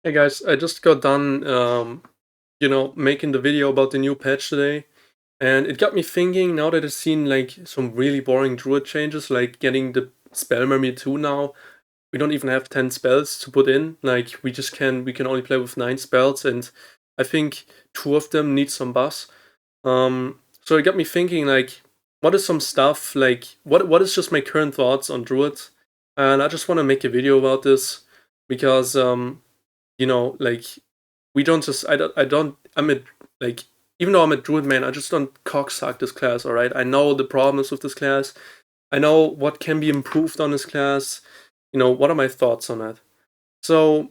Hey guys, I just got done, making the video about the new patch today, and it got me thinking. Now that I've seen like some really boring druid changes, like getting the spell memory 2 now, we don't even have 10 spells to put in. Like we can only play with 9 spells, and I think 2 of them need some buffs. So it got me thinking, like, what is some stuff like what is just my current thoughts on druid, and I just want to make a video about this because like we don't just I don't I'm a like even though I'm a druid man, I just don't cocksuck this class, alright? I know the problems with this class. I know what can be improved on this class. What are my thoughts on that? So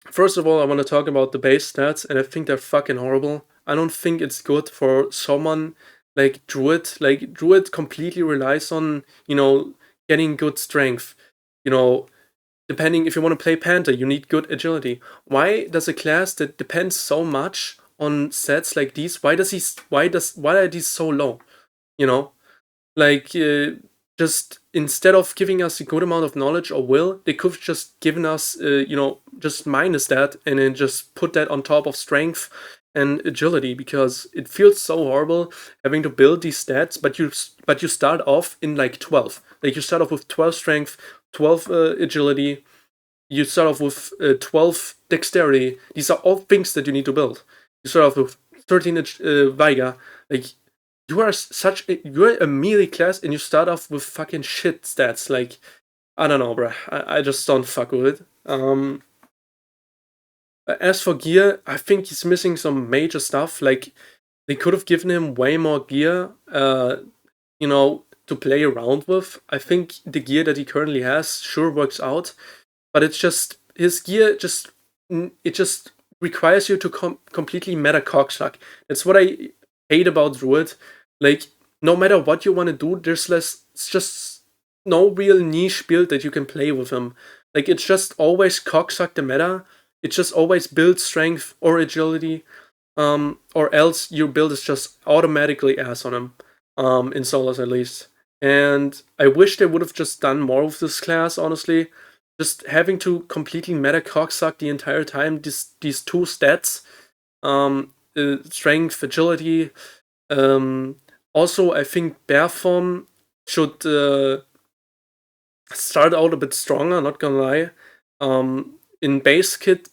first of all, I want to talk about the base stats, and I think they're fucking horrible. I don't think it's good for someone like Druid. Like Druid completely relies on, getting good strength. You know, Depending if you want to play Panther, you need good agility. Why does a class that depends so much on stats like these, why are these so low? You know? Like just instead of giving us a good amount of knowledge or will, they could have just given us just minus that and then just put that on top of strength and agility, because it feels so horrible having to build these stats, but you start off in like 12. Like you start off with 12 strength, 12 agility, you start off with 12 dexterity. These are all things that you need to build. You start off with 13 Veiga. Like, you're a melee class and you start off with fucking shit stats. Like, I don't know, bruh. I just don't fuck with it. As for gear, I think he's missing some major stuff. Like, they could have given him way more gear, to play around with. I think the gear that he currently has sure works out, but it's just his gear it just requires you to completely meta cocksuck. That's what I hate about Druid. Like, no matter what you want to do, it's just no real niche build that you can play with him. Like, it's just always cocksuck the meta. It's just always build strength or agility, or else your build is just automatically ass on him, in solos at least. And I wish they would have just done more with this class, honestly. Just having to completely meta cocksuck the entire time, these two stats, strength, agility. Also, I think bear form should start out a bit stronger, not gonna lie. In base kit,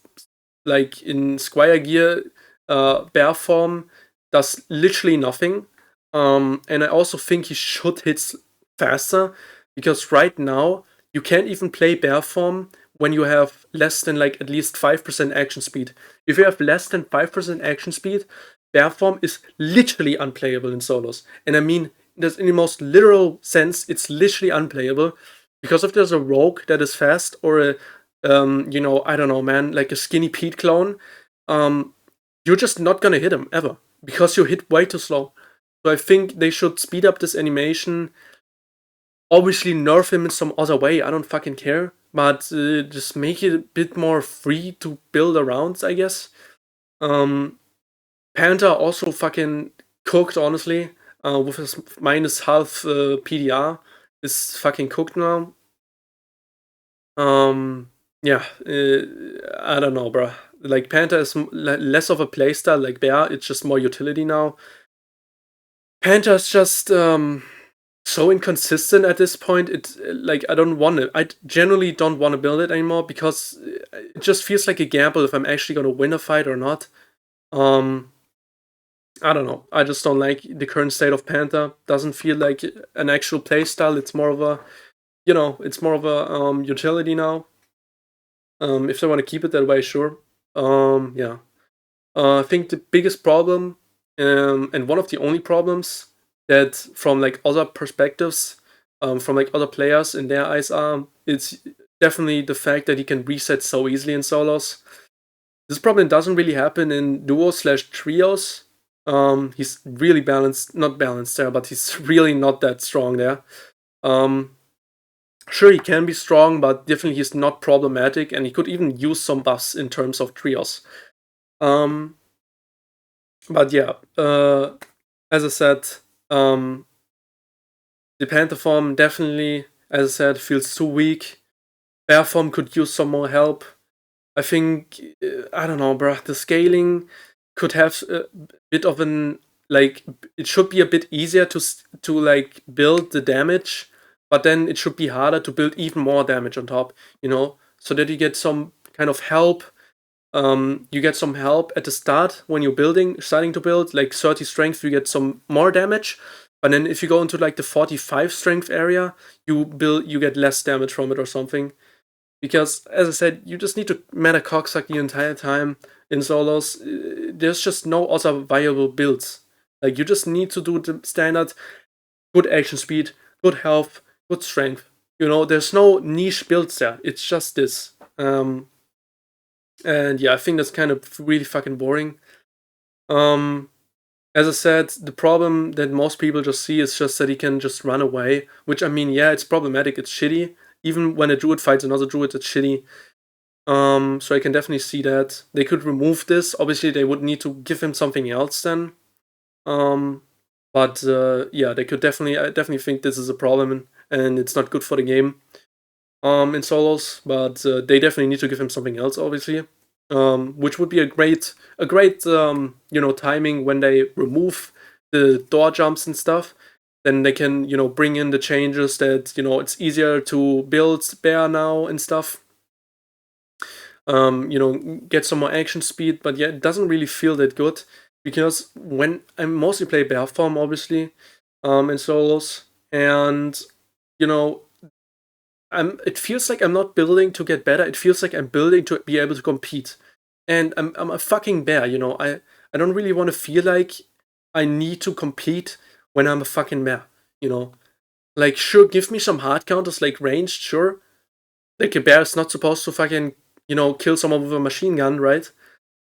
like in Squire gear, bear form does literally nothing. And I also think he should hit faster, because right now you can't even play bear form when you have less than like at least 5% action speed. If you have less than 5% action speed, bear form is literally unplayable in solos. And I mean, in the most literal sense, it's literally unplayable, because if there's a rogue that is fast, or I don't know, man, like a skinny Pete clone, um, you're just not gonna hit him ever, because you hit way too slow. So I think they should speed up this animation. Obviously, nerf him in some other way. I don't fucking care, but just make it a bit more free to build around, I guess. Um, Panther also fucking cooked, honestly, with his minus half PDR. Is fucking cooked now. Yeah, I don't know, bro. Like, Panther is less of a playstyle like Bear. It's just more utility now. Panther is just so inconsistent at this point. It's like I don't want it. I generally don't want to build it anymore, because it just feels like a gamble if I'm actually gonna win a fight or not. Um, I don't know. I just don't like the current state of Panther. Doesn't feel like an actual playstyle. It's more of a, utility now. If they want to keep it that way, sure. Yeah. I think the biggest problem, and one of the only problems that from like other perspectives, from like other players in their eyes it's definitely the fact that he can reset so easily in solos. This problem doesn't really happen in duos slash trios. He's really balanced, not balanced there, but he's really not that strong there. Um, sure, he can be strong, but definitely he's not problematic, and he could even use some buffs in terms of trios. Um, but yeah, as I said, um, the Panther form definitely, as I said, feels too weak. Bear form could use some more help. I think I don't know, bruh. The scaling could have a bit of an like. It should be a bit easier to like build the damage, but then it should be harder to build even more damage on top. So that you get some kind of help. You get some help at the start when you're starting to build. Like 30 strength, you get some more damage. But then if you go into like the 45 strength area, you get less damage from it or something. Because as I said, you just need to meta cocksuck the entire time in solos. There's just no other viable builds. Like you just need to do the standard good action speed, good health, good strength. There's no niche builds there. It's just this. And yeah, I think that's kind of really fucking boring. Um, as I said, the problem that most people just see is just that he can just run away. Which I mean, yeah, it's problematic. It's shitty. Even when a druid fights another druid, it's shitty. So I can definitely see that. They could remove this. Obviously, they would need to give him something else then. Um, but yeah, they could definitely. I definitely think this is a problem, and it's not good for the game. In solos, but they definitely need to give him something else, obviously. Which would be a great timing when they remove the door jumps and stuff. Then they can bring in the changes that it's easier to build bear now and stuff. Get some more action speed, but yeah, it doesn't really feel that good because when I mostly play bear form, obviously, in solos, and you know, it feels like I'm not building to get better. It feels like I'm building to be able to compete, and I'm a fucking bear. I don't really want to feel like I need to compete when I'm a fucking bear. You know, like sure, give me some hard counters like ranged, sure. Like a bear is not supposed to fucking kill someone with a machine gun, right?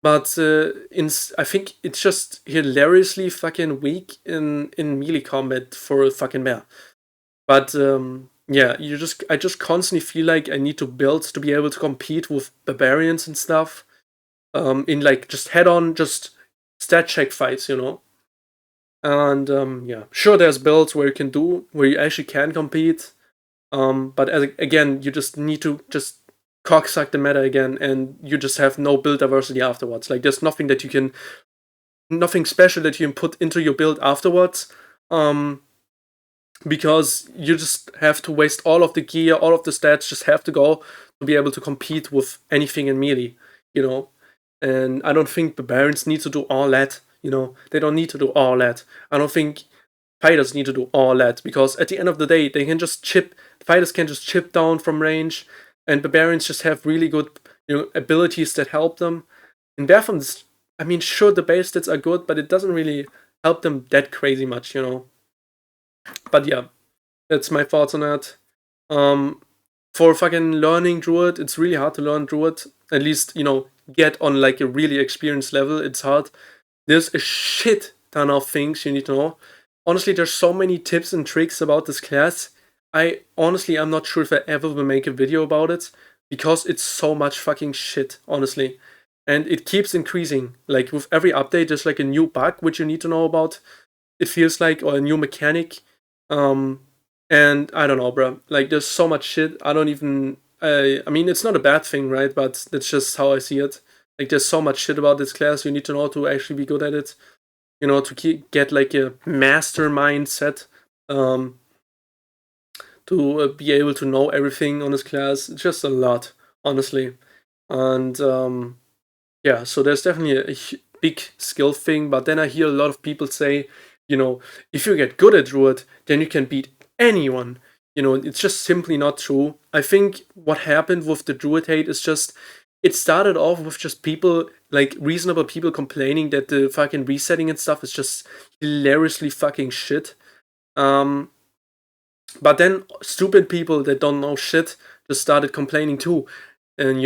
But I think it's just hilariously fucking weak in melee combat for a fucking bear. But yeah, I just constantly feel like I need to build to be able to compete with barbarians and stuff. In like just head on, just stat check fights. And yeah, sure, there's builds where you actually can compete. But again, you just need to just cocksuck the meta again, and you just have no build diversity afterwards. Like there's nothing special that you can put into your build afterwards. Because you just have to waste all of the gear, all of the stats just have to go to be able to compete with anything in melee, you know. And I don't think barbarians need to do all that, They don't need to do all that. I don't think fighters need to do all that because at the end of the day, fighters can just chip down from range, and barbarians just have really good, abilities that help them. In Bathrooms, I mean, sure, the base stats are good, but it doesn't really help them that crazy much. But yeah, that's my thoughts on that. Um, for fucking learning Druid, it's really hard to learn Druid. At least, get on like a really experienced level. It's hard. There's a shit ton of things you need to know. Honestly, there's so many tips and tricks about this class. I'm not sure if I ever will make a video about it because it's so much fucking shit, honestly. And it keeps increasing. Like with every update, there's like a new bug which you need to know about. It feels like, or a new mechanic. Um, and I don't know, bro. Like, there's so much shit. I don't even. I mean, it's not a bad thing, right? But that's just how I see it. Like, there's so much shit about this class you need to know to actually be good at it. To get like a master mindset. To be able to know everything on this class. It's just a lot, honestly. And yeah, so there's definitely a big skill thing, but then I hear a lot of people say, if you get good at Druid, then you can beat anyone. It's just simply not true. I think what happened with the Druid hate is just, it started off with just people, like reasonable people complaining that the fucking resetting and stuff is just hilariously fucking shit. Um, but then stupid people that don't know shit just started complaining too. And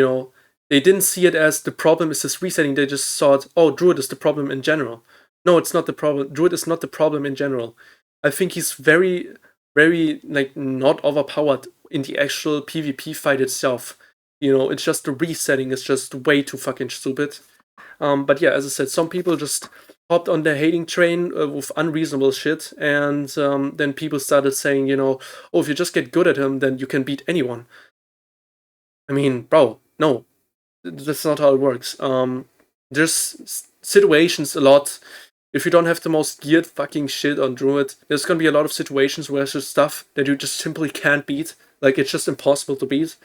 they didn't see it as the problem is this resetting. They just thought, oh, Druid is the problem in general. No, it's not the problem. Druid is not the problem in general. I think he's very, very like not overpowered in the actual PvP fight itself. It's just the resetting is just way too fucking stupid. But yeah, as I said, some people just hopped on the hating train with unreasonable shit, and then people started saying, oh, if you just get good at him, then you can beat anyone. I mean, bro, no. That's not how it works. There's situations a lot. If you don't have the most geared fucking shit on Druid, there's gonna be a lot of situations where there's stuff that you just simply can't beat. Like it's just impossible to beat.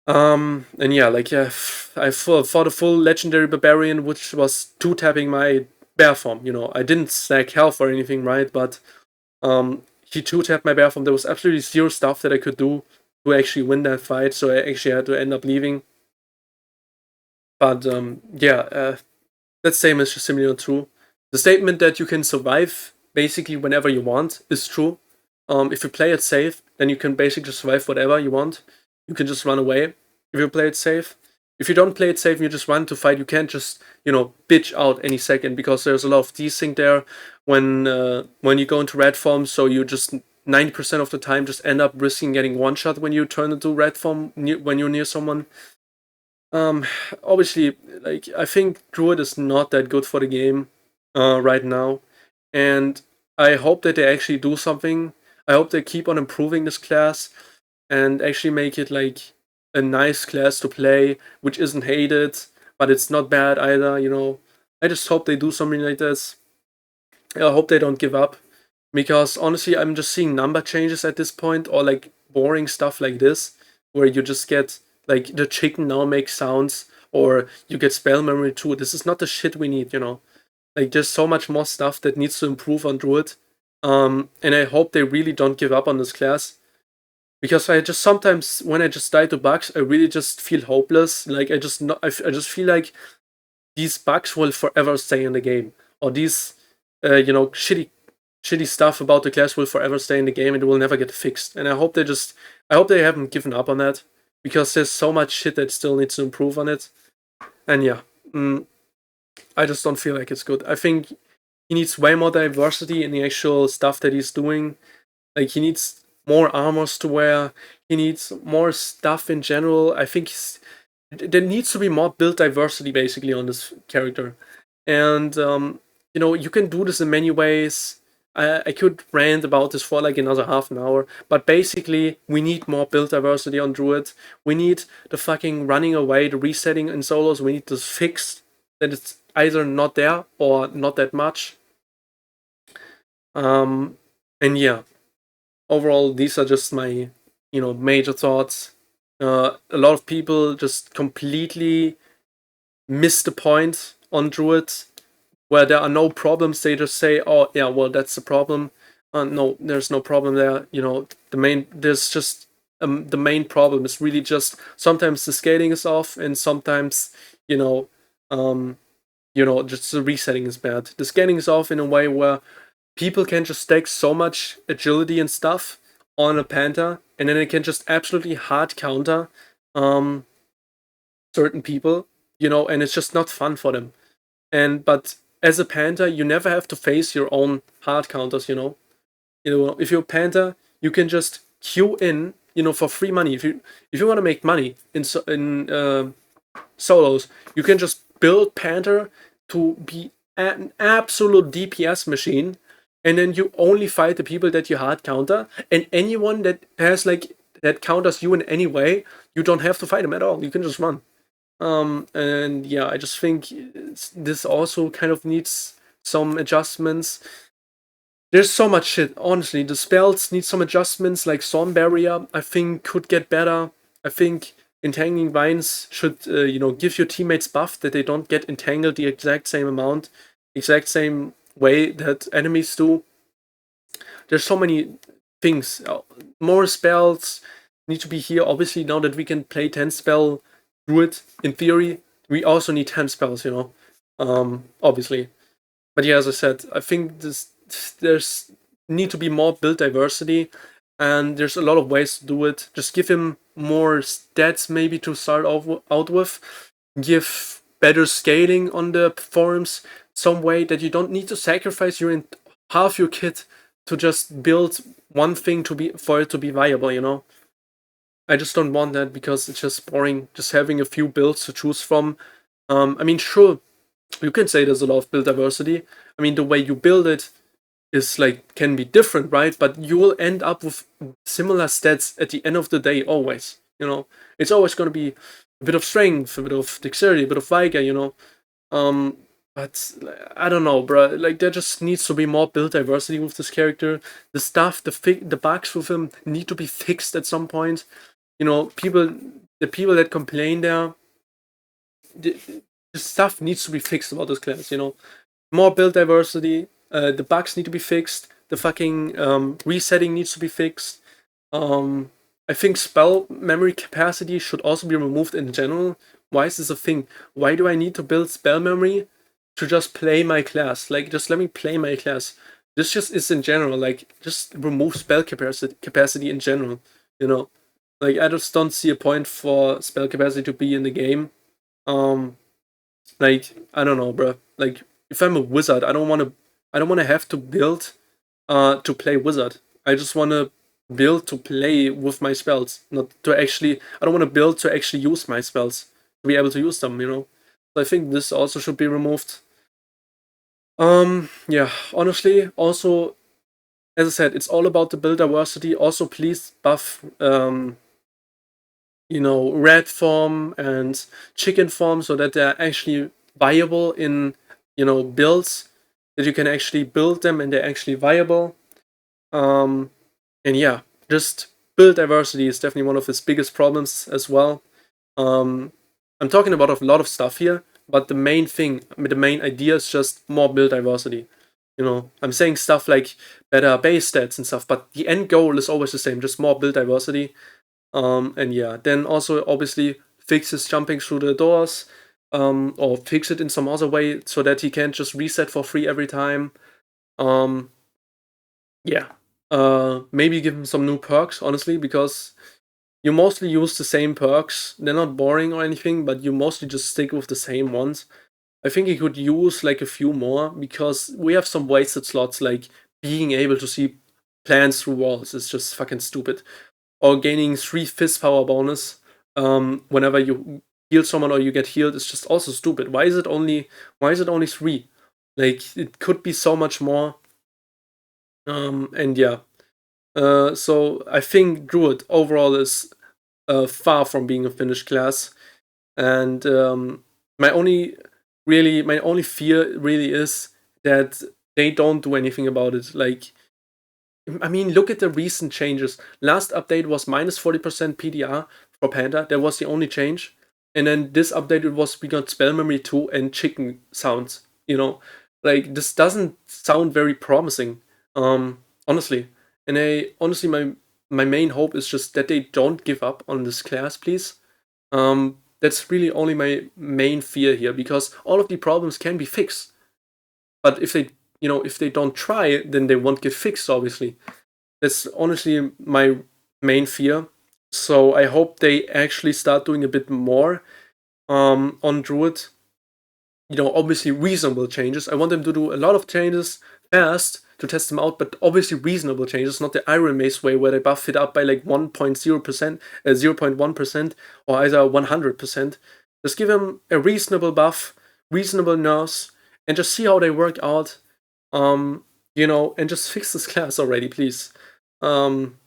And yeah, like yeah, I fought a full legendary barbarian, which was two tapping my bear form. I didn't stack health or anything, right? But he two tapped my bear form. There was absolutely zero stuff that I could do to actually win that fight, so I actually had to end up leaving. But yeah, that statement is just simply not true. The statement that you can survive basically whenever you want is true. If you play it safe, then you can basically just survive whatever you want. You can just run away if you play it safe. If you don't play it safe and you just run to fight, you can't just bitch out any second, because there's a lot of desync there when you go into red form. So you just 90% of the time just end up risking getting one shot when you turn into red form when you're near someone. Um, Obviously, like I think Druid is not that good for the game right now, and I hope that they actually do something. I hope they keep on improving this class and actually make it like a nice class to play, which isn't hated, but it's not bad either. I just hope they do something like this. I hope they don't give up, because honestly, I'm just seeing number changes at this point, or like boring stuff like this, where you just get like the chicken now makes sounds, or you get spell memory too. This is not the shit we need. Like there's so much more stuff that needs to improve on Druid. And I hope they really don't give up on this class, because I just sometimes when I just die to bugs, I really just feel hopeless. Like I just feel like these bugs will forever stay in the game, or these shitty stuff about the class will forever stay in the game and it will never get fixed. And I hope they haven't given up on that, because there's so much shit that still needs to improve on it. And yeah, I just don't feel like it's good. I think he needs way more diversity in the actual stuff that he's doing. Like he needs more armors to wear. He needs more stuff in general. I think there needs to be more build diversity basically on this character. And you can do this in many ways. I could rant about this for like another half an hour, but basically we need more build diversity on Druid. We need the fucking running away, the resetting in solos. We need this fixed, that it's either not there or not that much. And yeah, overall, these are just my major thoughts. A lot of people just completely miss the point on Druid, where there are no problems. They just say, "Oh yeah, well that's the problem." No, there's no problem there. The main problem is really just sometimes the scaling is off, and sometimes you know, um, just the resetting is bad. The scaling is off in a way where people can just stack so much agility and stuff on a Panther, and then it can just absolutely hard counter um, certain people, and it's just not fun for them. But as a Panther, you never have to face your own hard counters. If you're a Panther, you can just queue in, for free money. If you want to make money in solos, you can just build Panther to be an absolute DPS machine, and then you only fight the people that you hard counter, and anyone that has that counters you in any way, you don't have to fight them at all. You can just run. And yeah, I just think this also kind of needs some adjustments. There's so much shit, honestly. The spells need some adjustments, like Storm Barrier, I think could get better. I think Entangling Vines should, give your teammates buff that they don't get entangled the exact same amount, exact same way that enemies do. There's so many things. More spells need to be here. Obviously, now that we can play 10 spell Druid, in theory, we also need 10 spells, obviously. But yeah, as I said, I think there's need to be more build diversity, and there's a lot of ways to do it. Just give him more stats maybe to start out with. Give better scaling on the forms, some way that you don't need to sacrifice half your kit to just build one thing for it to be viable. I just don't want that, because it's just boring just having a few builds to choose from. I mean, sure, you can say there's a lot of build diversity. I mean, the way you build it is can be different, right? But you will end up with similar stats at the end of the day always. It's always going to be a bit of strength, a bit of dexterity, a bit of vigor, you know. Um, but I don't know, bro. Like there just needs to be more build diversity with this character. The stuff, the bugs with him need to be fixed at some point. You know, the people that complain there, the, the stuff needs to be fixed about this class. You know, more build diversity. The bugs need to be fixed. The fucking resetting needs to be fixed. Um, I think spell memory capacity should also be removed in general. Why is this a thing? Why do I need to build spell memory to just play my class? Like, just let me play my class. This just is in general. Like, just remove spell capacity in general. You know, like I just don't see a point for spell capacity to be in the game. Um, like I don't know, bro. Like if I'm a wizard, I don't want to have to build to play wizard. I just want to build to play with my spells, not to actually. I don't want to build to actually use my spells to be able to use them. You know. So I think this also should be removed. Yeah. Honestly, also as I said, it's all about the build diversity. Also, please buff you know, red form and chicken form so that they're actually viable in, you know, builds, that you can actually build them and they're actually viable. Um, and yeah, just build diversity is definitely one of its biggest problems as well. Um, I'm talking about a lot of stuff here, but the main thing, the main idea is just more build diversity. You know, I'm saying stuff like better base stats and stuff, but the end goal is always the same, just more build diversity. And yeah, then also obviously fix his jumping through the doors, or fix it in some other way so that he can't just reset for free every time. Um, yeah, maybe give him some new perks, honestly, because you mostly use the same perks. They're not boring or anything, but you mostly just stick with the same ones. I think he could use like a few more because we have some wasted slots, like being able to see plans through walls is just fucking stupid, or gaining 3 fist power bonus whenever you heal someone or you get healed is just also stupid. Why is it only 3? Like it could be so much more. And yeah. So I think Druid overall is far from being a finished class. And my only my only fear really is that they don't do anything about it. Like I mean, look at the recent changes. Last update was minus 40% PDR for Panda. That was the only change. And then this update, it was we got spell memory 2 and chicken sounds. You know, like this doesn't sound very promising. Honestly. And my main hope is just that they don't give up on this class, please. That's really only my main fear here because all of the problems can be fixed. But if they, you know, if they don't try, then they won't get fixed. Obviously, that's honestly my main fear. So I hope they actually start doing a bit more on Druid. You know, obviously reasonable changes. I want them to do a lot of changes fast to test them out, but obviously reasonable changes, not the Iron Mace way where they buff it up by like 1.0%, 0.1%, or either 100%. Just give them a reasonable buff, reasonable nerfs, and just see how they work out. You know, and just fix this class already, please. Um,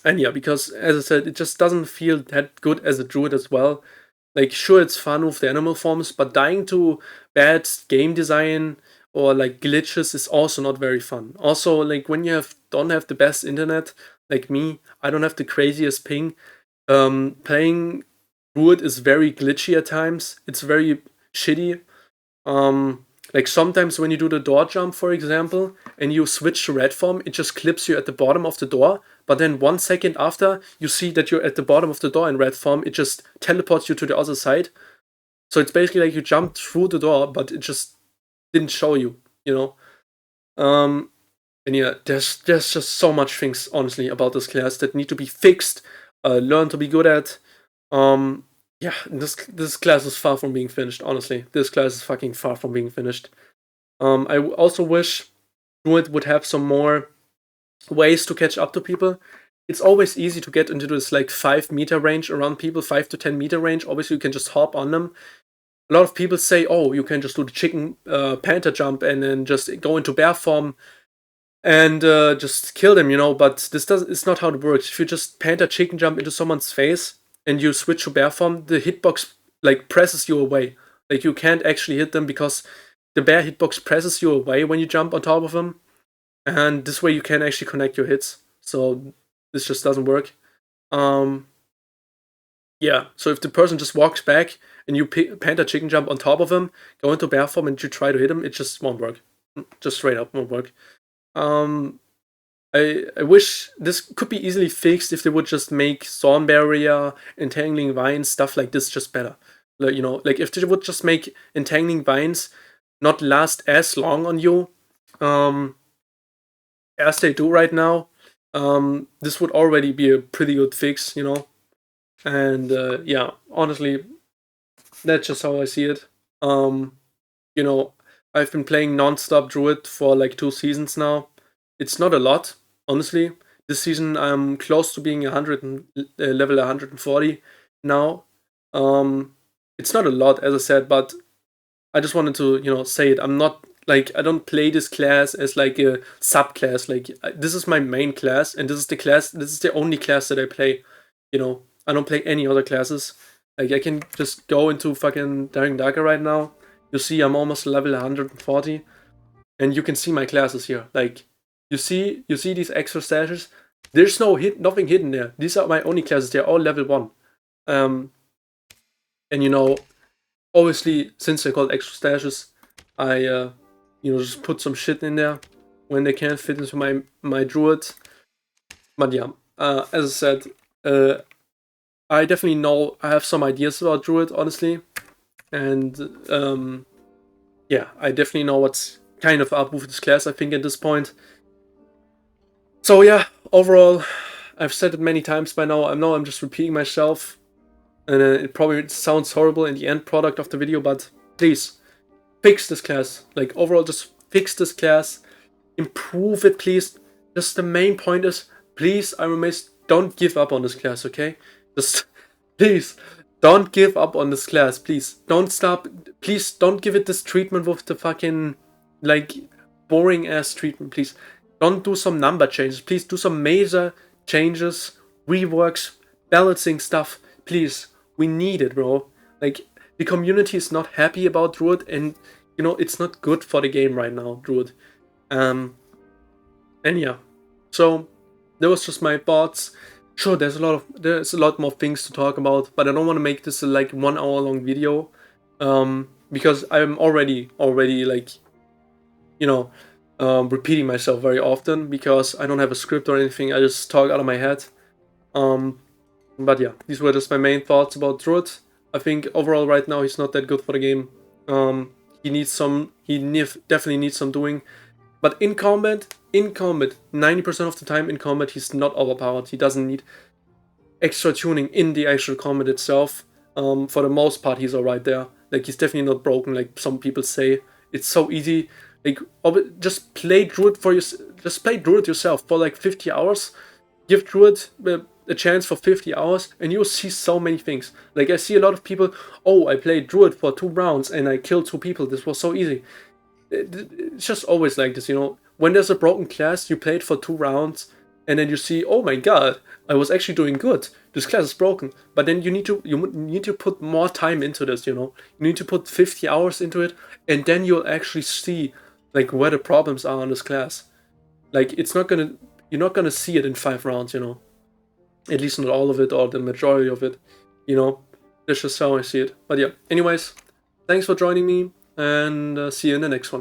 and yeah, because as I said, it just doesn't feel that good as a druid as well. Like, sure, it's fun with the animal forms, but dying to bad game design or like glitches is also not very fun. Also, like when you don't have the best internet, like me, I don't have the craziest ping. Playing druid is very glitchy at times. It's very shitty. Like sometimes when you do the door jump, for example, and you switch to red form, it just clips you at the bottom of the door. But then 1 second after, you see that you're at the bottom of the door in red form. It just teleports you to the other side. So it's basically like you jumped through the door, but it just didn't show you. You know. Um, and yeah, there's just so much things honestly about this class that need to be fixed, learn to be good at. Um, yeah, this class is far from being finished. Honestly, this class is fucking far from being finished. I also wish Druid would have some more ways to catch up to people. It's always easy to get into this like 5 meter range around people, 5 to 10 meter range. Obviously, you can just hop on them. A lot of people say, "Oh, you can just do the chicken panther jump and then just go into bear form and just kill them," you know. But this does it's not how it works. If you just panther chicken jump into someone's face, and you switch to bear form, the hitbox like presses you away. Like you can't actually hit them because the bear hitbox presses you away when you jump on top of them, and this way you can actually connect your hits. So this just doesn't work. Um, yeah. So if the person just walks back and you panther chicken jump on top of him, go into bear form and you try to hit him, it just won't work. Just straight up won't work. Um, I wish this could be easily fixed if they would just make Thorn Barrier, Entangling Vines, stuff like this just better. Like, you know, like if they would just make Entangling Vines not last as long on you, um, as they do right now, this would already be a pretty good fix, you know. And yeah, honestly, that's just how I see it. You know, I've been playing non-stop Druid for like 2 seasons now. It's not a lot, honestly. This season I'm close to being 100 and, level 140 now. It's not a lot, as I said, but I just wanted to, you know, say it. I'm not like I don't play this class as like a subclass. Like this is my main class, and this is the class. This is the only class that I play. You know, I don't play any other classes. Like I can just go into fucking Daring Darker right now. You see, I'm almost level 140, and you can see my classes here. Like you see these extra stashes. There's nothing hidden there. These are my only classes. They're all level 1. And you know, obviously, since they're called extra stashes, I you know, just put some shit in there when they can't fit into my druid. But yeah, as I said, I definitely know I have some ideas about druid, honestly, and yeah, I definitely know what's kind of up with this class. I think at this point. So yeah, overall, I've said it many times by now. I know I'm just repeating myself, and it probably sounds horrible in the end product of the video, but please fix this class. Like overall, just fix this class, improve it, please. Just the main point is, please, I remiss, don't give up on this class, okay? Just please don't give up on this class. Please don't stop. Please don't give it this treatment with the fucking like boring ass treatment. Please don't do some number changes. Please do some major changes, reworks, balancing stuff. Please, we need it, bro. Like the community is not happy about Druid, and you know it's not good for the game right now, Druid. And yeah, so that was just my thoughts. Sure, there's a lot more things to talk about, but I don't want to make this a like 1 hour long video, because I'm already like, you know, repeating myself very often because I don't have a script or anything. I just talk out of my head. But yeah, these were just my main thoughts about Druid. I think overall right now he's not that good for the game. Definitely needs some doing. But in combat, 90% of the time in combat, he's not overpowered. He doesn't need extra tuning in the actual combat itself. For the most part, he's alright there. Like, he's definitely not broken, like some people say. It's so easy. Like, just play Druid just play Druid yourself for like 50 hours. Give Druid a chance for 50 hours, and you'll see so many things. Like, I see a lot of people, oh, I played Druid for 2 rounds, and I killed 2 people. This was so easy. It's just always like this, you know. When there's a broken class, you play it for 2 rounds, and then you see, oh my god, I was actually doing good. This class is broken. But then you need to put more time into this, you know. You need to put 50 hours into it, and then you'll actually see like where the problems are on this class. Like you're not gonna see it in 5 rounds, you know. At least not all of it or the majority of it, you know. That's just how I see it. But yeah, anyways, thanks for joining me, and see you in the next one.